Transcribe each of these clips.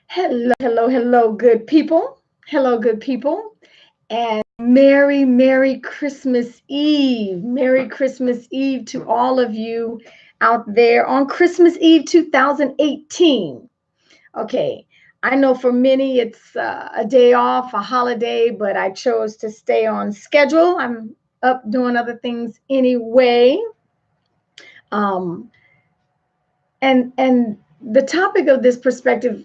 Hello, hello, hello, good people. Hello, good people. And Merry Christmas Eve. Merry Christmas Eve to all of you out there on Christmas Eve 2018. Okay, I know for many it's a day off, a holiday, but I chose to stay on schedule. I'm up doing other things anyway. Um, and the topic of this perspective,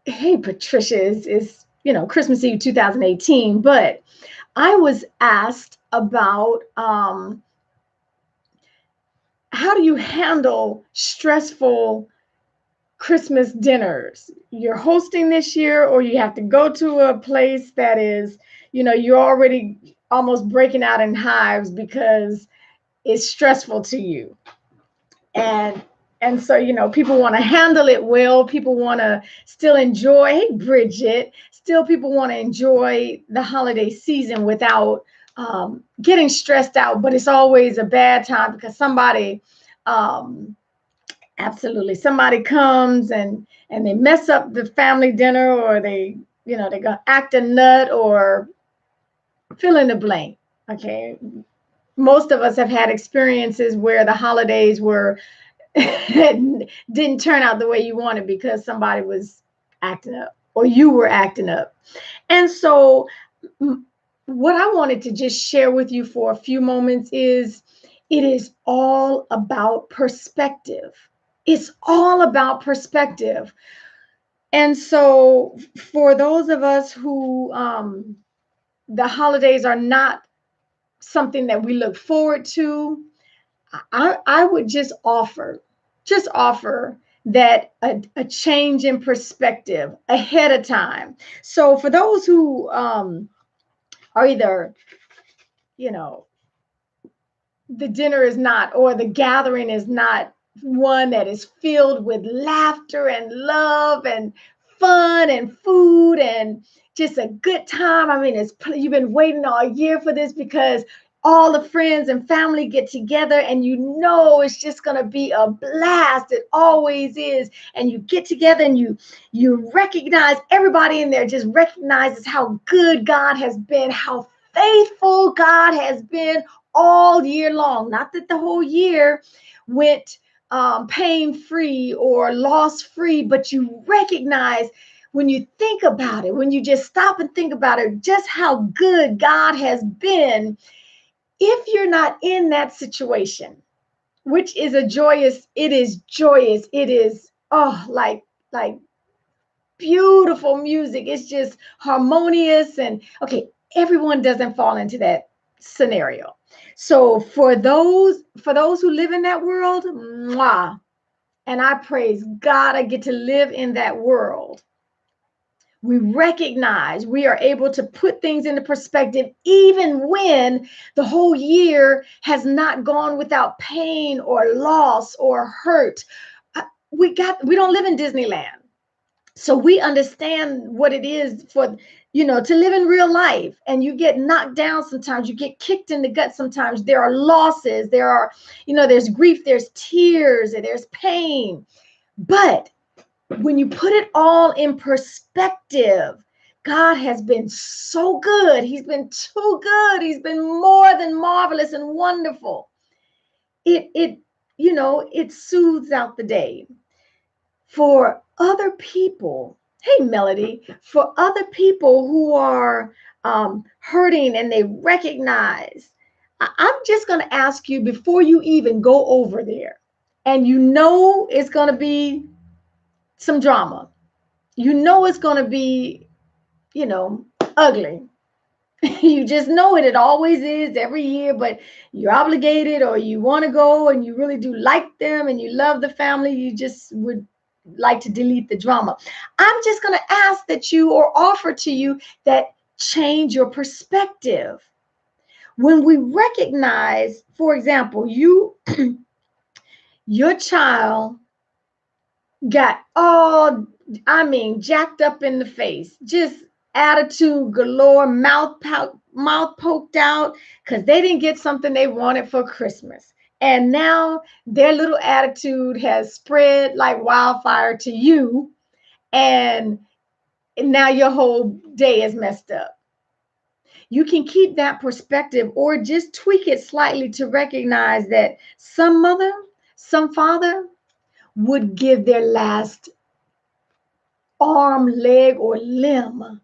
hey Patricia, is Christmas Eve 2018, but I was asked about how do you handle stressful Christmas dinners? You're hosting this year, or you have to go to a place that is, you're already almost breaking out in hives because it's stressful to you. And so, people want to handle it well. People want to still enjoy, hey Bridget, still people want to enjoy the holiday season without getting stressed out. But it's always a bad time because somebody, um, absolutely, somebody comes and they mess up the family dinner, or they're gonna act a nut, or fill in the blank. Okay, most of us have had experiences where the holidays were didn't turn out the way you wanted because somebody was acting up, or you were acting up. And so, what I wanted to just share with you for a few moments is it is all about perspective. It's all about perspective. And so, for those of us who the holidays are not something that we look forward to, I would just offer that a change in perspective ahead of time. So for those who are either, you know, the dinner is not, or the gathering is not one that is filled with laughter and love and fun and food and just a good time. I mean, you've been waiting all year for this because all the friends and family get together, and it's just going to be a blast. It always is. And you get together and you recognize, everybody in there just recognizes how good God has been, how faithful God has been all year long. Not that the whole year went pain free or loss free, but you recognize, when you think about it, when you just stop and think about it, just how good God has been. If you're not in that situation, which is it is joyous, it is, like beautiful music. It's just harmonious. And okay, everyone doesn't fall into that scenario. So for those who live in that world, mwah, and I praise God I get to live in that world. We recognize, we are able to put things into perspective even when the whole year has not gone without pain or loss or hurt. We don't live in Disneyland, so we understand what it is for, to live in real life. And you get knocked down sometimes, you get kicked in the gut sometimes. There are losses, there's grief, there's tears, and there's pain. But when you put it all in perspective, God has been so good. He's been too good. He's been more than marvelous and wonderful. It soothes out the day. For other people, hey Melody, for other people who are hurting and they recognize, I'm just going to ask you, before you even go over there, and it's going to be some drama, it's going to be, ugly. You just know it. It always is every year, but you're obligated, or you want to go and you really do like them and you love the family. You just would like to delete the drama. I'm just going to ask that you, or offer to you, that change your perspective. When we recognize, for example, your child got all, jacked up in the face, just attitude galore, mouth poked out because they didn't get something they wanted for Christmas. And now their little attitude has spread like wildfire to you. and now your whole day is messed up. You can keep that perspective or just tweak it slightly to recognize that some mother, some father would give their last arm, leg, or limb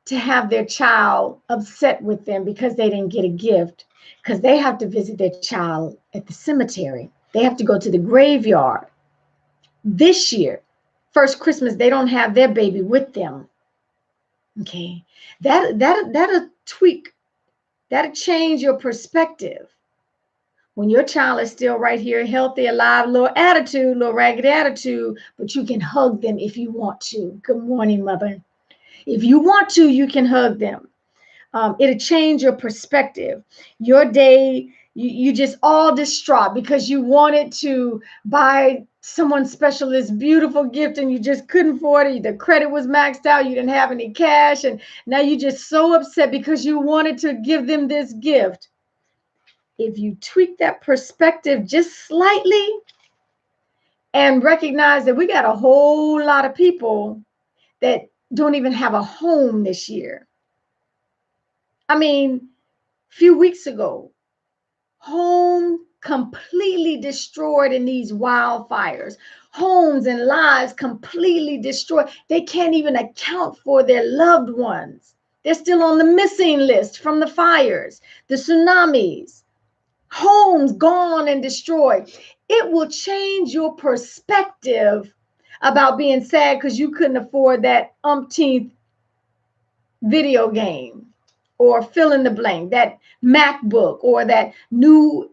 to have their child upset with them because they didn't get a gift, because they have to visit their child at the cemetery. They have to go to the graveyard. This year, first Christmas, they don't have their baby with them. Okay, that'll tweak, that'll change your perspective. When your child is still right here, healthy, alive, little attitude, little ragged attitude, but you can hug them if you want to. Good morning, mother. If you want to, you can hug them. It'll change your perspective. Your day, you just all distraught because you wanted to buy someone special this beautiful gift and you just couldn't afford it. The credit was maxed out. You didn't have any cash. And now you're just so upset because you wanted to give them this gift. If you tweak that perspective just slightly and recognize that we got a whole lot of people that don't even have a home this year. I mean, a few weeks ago, home completely destroyed in these wildfires. Homes and lives completely destroyed. They can't even account for their loved ones. They're still on the missing list from the fires, the tsunamis. Homes gone and destroyed. It will change your perspective about being sad because you couldn't afford that umpteenth video game or fill in the blank, that MacBook or that new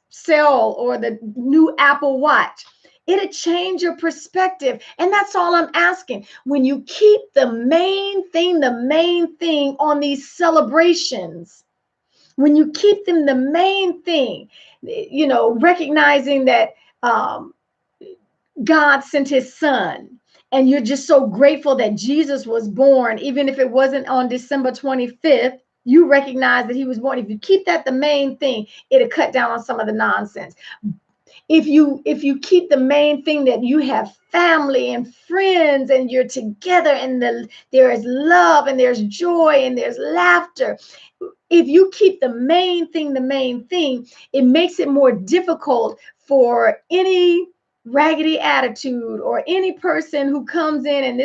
cell or the new Apple Watch. It'll change your perspective. And that's all I'm asking. When you keep the main thing on these celebrations, when you keep them the main thing, recognizing that God sent his son, and you're just so grateful that Jesus was born, even if it wasn't on December 25th, you recognize that he was born. If you keep that the main thing, it'll cut down on some of the nonsense. If you keep the main thing that you have family and friends and you're together and there is love and there's joy and there's laughter. If you keep the main thing, it makes it more difficult for any raggedy attitude or any person who comes in and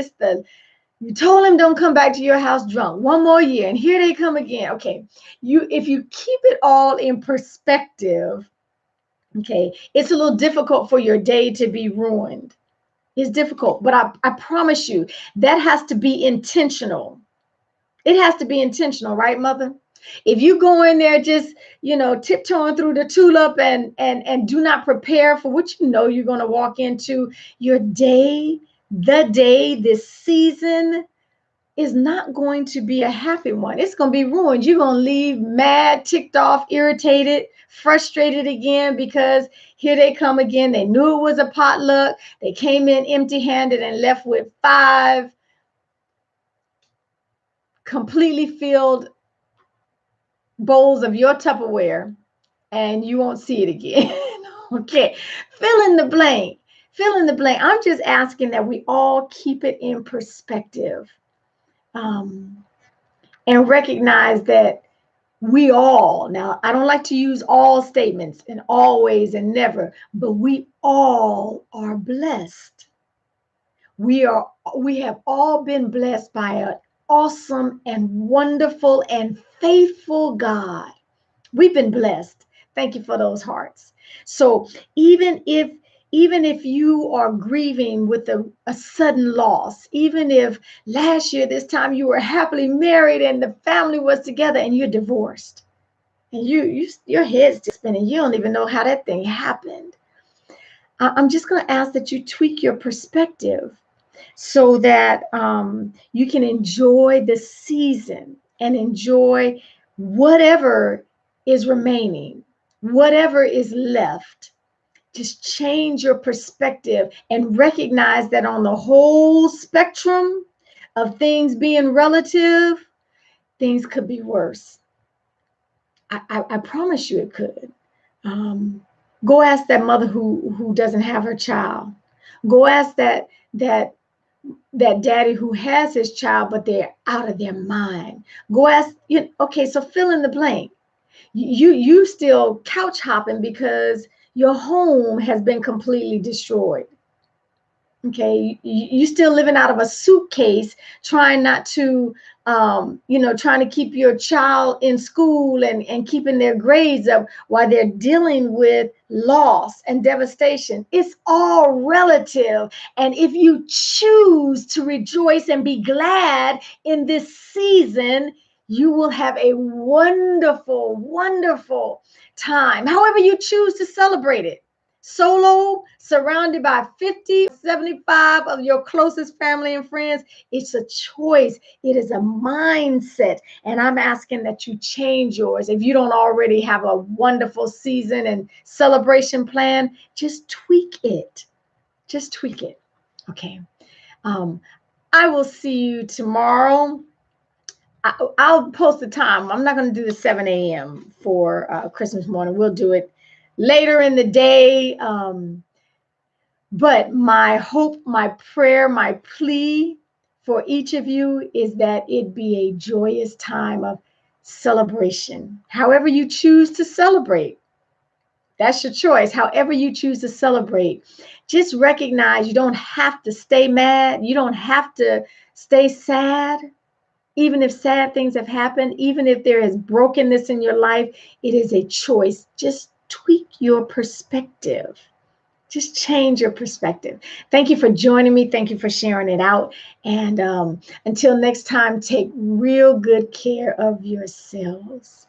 you told him don't come back to your house drunk one more year and here they come again. Okay, if you keep it all in perspective, okay, it's a little difficult for your day to be ruined. It's difficult, but I promise you that has to be intentional. It has to be intentional, right, mother? If you go in there just, tiptoeing through the tulip and do not prepare for what you're going to walk into, your day, this season is not going to be a happy one. It's going to be ruined. You're going to leave mad, ticked off, irritated, frustrated again because here they come again. They knew it was a potluck. They came in empty-handed and left with 5 completely filled bowls of your Tupperware, and you won't see it again. Okay, fill in the blank. I'm just asking that we all keep it in perspective, and recognize that we all, now I don't like to use all statements and always and never, but we all are blessed. We have all been blessed by an awesome and wonderful and faithful God. We've been blessed. Thank you for those hearts. So even if you are grieving with a sudden loss, even if last year this time you were happily married and the family was together and you're divorced, and your head's just spinning, you don't even know how that thing happened. I'm just going to ask that you tweak your perspective so that you can enjoy the season and enjoy whatever is remaining, whatever is left. Just change your perspective and recognize that on the whole spectrum of things being relative, things could be worse. I promise you it could. Go ask that mother who doesn't have her child. Go ask that that daddy who has his child, but they're out of their mind. Go ask, okay, so fill in the blank. You still couch hopping because your home has been completely destroyed. Okay, you still living out of a suitcase, trying not to, trying to keep your child in school and keeping their grades up while they're dealing with loss and devastation. It's all relative. And if you choose to rejoice and be glad in this season, you will have a wonderful, wonderful time. However, you choose to celebrate it, solo, surrounded by 50 or 75 of your closest family and friends. It's a choice. It is a mindset. And I'm asking that you change yours. If you don't already have a wonderful season and celebration plan, just tweak it. Just tweak it. Okay. Um, I will see you tomorrow. I'll post the time. I'm not going to do the 7 a.m. for Christmas morning. We'll do it later in the day. But my hope, my prayer, my plea for each of you is that it be a joyous time of celebration. However you choose to celebrate, that's your choice. However you choose to celebrate, just recognize you don't have to stay mad. You don't have to stay sad. Even if sad things have happened, even if there is brokenness in your life, it is a choice. Just tweak your perspective. Just change your perspective. Thank you for joining me. Thank you for sharing it out. And until next time, take real good care of yourselves.